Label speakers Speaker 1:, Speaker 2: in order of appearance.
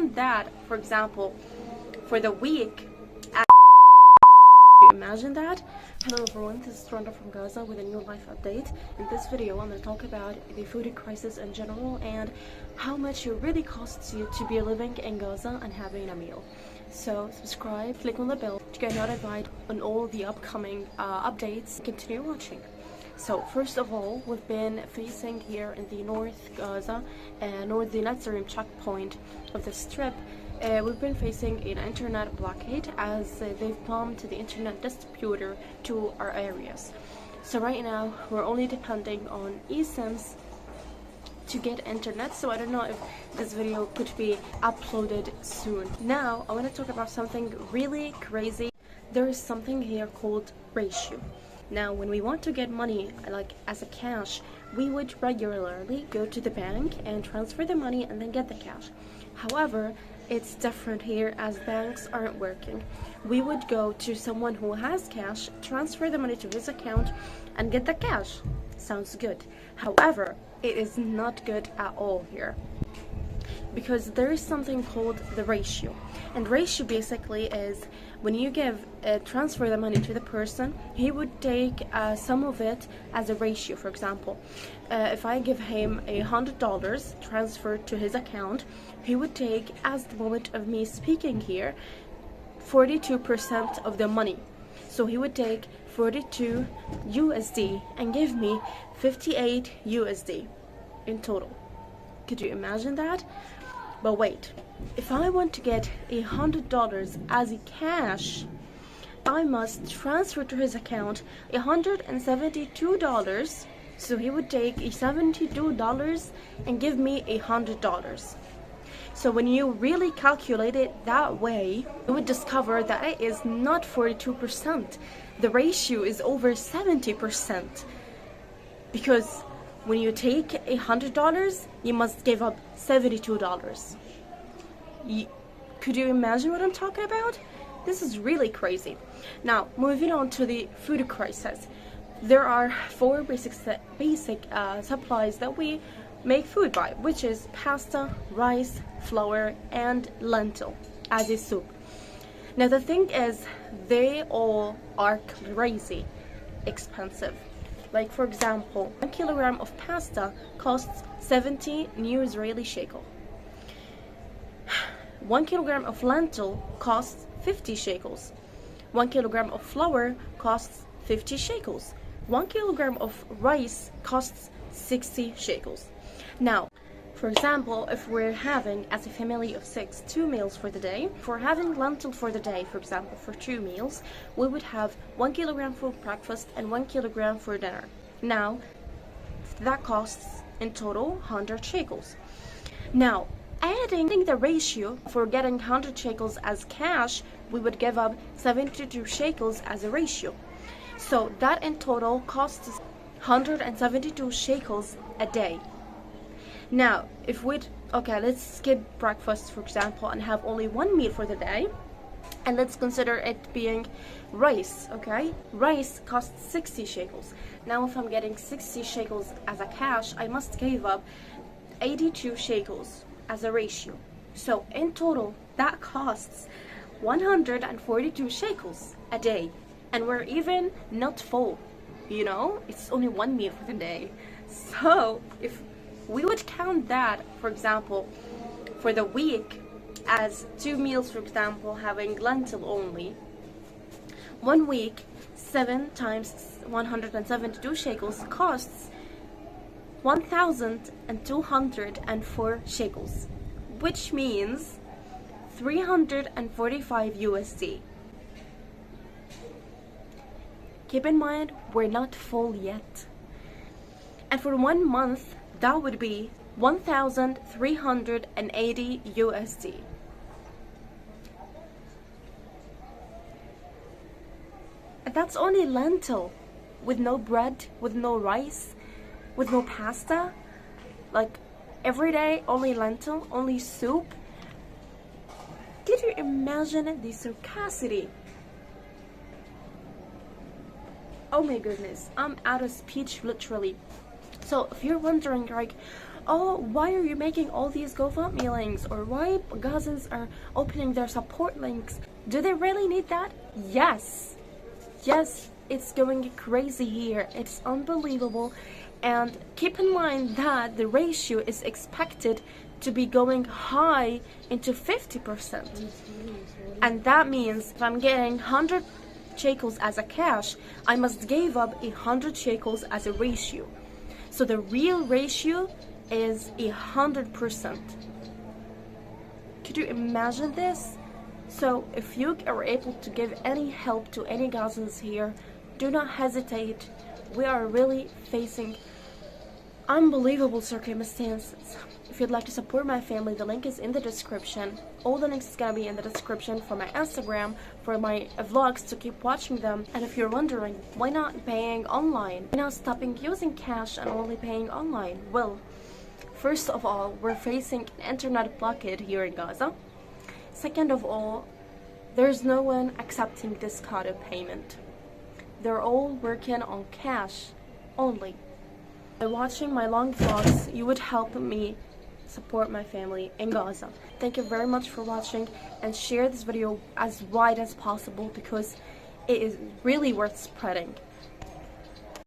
Speaker 1: count that, for example, for the week, imagine that. Hello everyone, this is Randa from Gaza with a new life update. In this video I'm going to talk about the food crisis in general and how much it really costs you to be living in Gaza and having a meal. So subscribe, click on the bell to get notified on all the upcoming updates. Continue watching. So first of all, we've been facing here in the North Gaza, North the Netzarim checkpoint of the strip. We've been facing an internet blockade as they've bombed the internet distributor to our areas. So right now we're only depending on eSIMs to get internet, so I don't know if this video could be uploaded soon. Now I want to talk about something really crazy. There is something here called ratio. Now when we want to get money like as a cash, we would regularly go to the bank and transfer the money and then get the cash. However, it's different here as banks aren't working. We would go to someone who has cash, transfer the money to his account and get the cash. Sounds good. However, it is not good at all here, because there is something called the ratio. And ratio basically is when you transfer the money to the person, he would take some of it as a ratio. For example, if I give him $100 transferred to his account, he would take, as the moment of me speaking here, 42% of the money. So he would take 42 USD and give me 58 USD in total. Could you imagine that? But wait, if I want to get $100 as cash, I must transfer to his account $172. So he would take $72 and give me $100. So when you really calculate it that way, you would discover that it is not 42%. The ratio is over 70%. Because when you take $100, you must give up $72. Could you imagine what I'm talking about? This is really crazy. Now, moving on to the food crisis. There are four basic supplies that we make food by, which is pasta, rice, flour, and lentil as a soup. Now the thing is, they all are crazy expensive. Like for example, 1 kilogram of pasta costs 70 new Israeli shekel. 1 kilogram of lentil costs 50 shekels. 1 kilogram of flour costs 50 shekels. 1 kilogram of rice costs 60 shekels. Now, for example, if we're having, as a family of 6, 2 meals for the day, if we're having lentil for the day, for example, for 2 meals, we would have 1 kilogram for breakfast and 1 kilogram for dinner. Now, that costs in total 100 shekels. Now, adding the ratio for getting 100 shekels as cash, we would give up 72 shekels as a ratio. So that in total costs 172 shekels a day. Now, if let's skip breakfast, for example, and have only one meal for the day, and let's consider it being rice, okay? Rice costs 60 shekels. Now, if I'm getting 60 shekels as a cash, I must give up 82 shekels as a ratio. So, in total, that costs 142 shekels a day. And we're even not full, you know? It's only one meal for the day. So, if we would count that, for example, for the week as 2 meals, for example, having lentil only. 1 week, 7 times 172 shekels costs 1,204 shekels, which means 345 USD. Keep in mind, we're not full yet. And for 1 month, that would be 1,380 USD. And that's only lentil, with no bread, with no rice, with no pasta. Like every day, only lentil, only soup. Did you imagine the sarcasity? Oh my goodness, I'm out of speech literally. So if you're wondering like, oh, why are you making all these GoFundMe links, or why Gazans are opening their support links? Do they really need that? Yes. Yes, it's going crazy here. It's unbelievable. And keep in mind that the ratio is expected to be going high into 50%. And that means if I'm getting 100 shekels as a cash, I must give up 100 shekels as a ratio. So the real ratio is 100%. Could you imagine this? So if you are able to give any help to any Gazans here, do not hesitate. We are really facing unbelievable circumstances. If you'd like to support my family, the link is in the description. All the links is gonna be in the description for my Instagram, for my vlogs to keep watching them. And if you're wondering, why not paying online? Why not stopping using cash and only paying online? Well, first of all, we're facing an internet blockade here in Gaza. Second of all, there's no one accepting this kind of payment. They're all working on cash only. By watching my long vlogs, you would help me support my family in Gaza. Thank you very much for watching, and share this video as wide as possible because it is really worth spreading.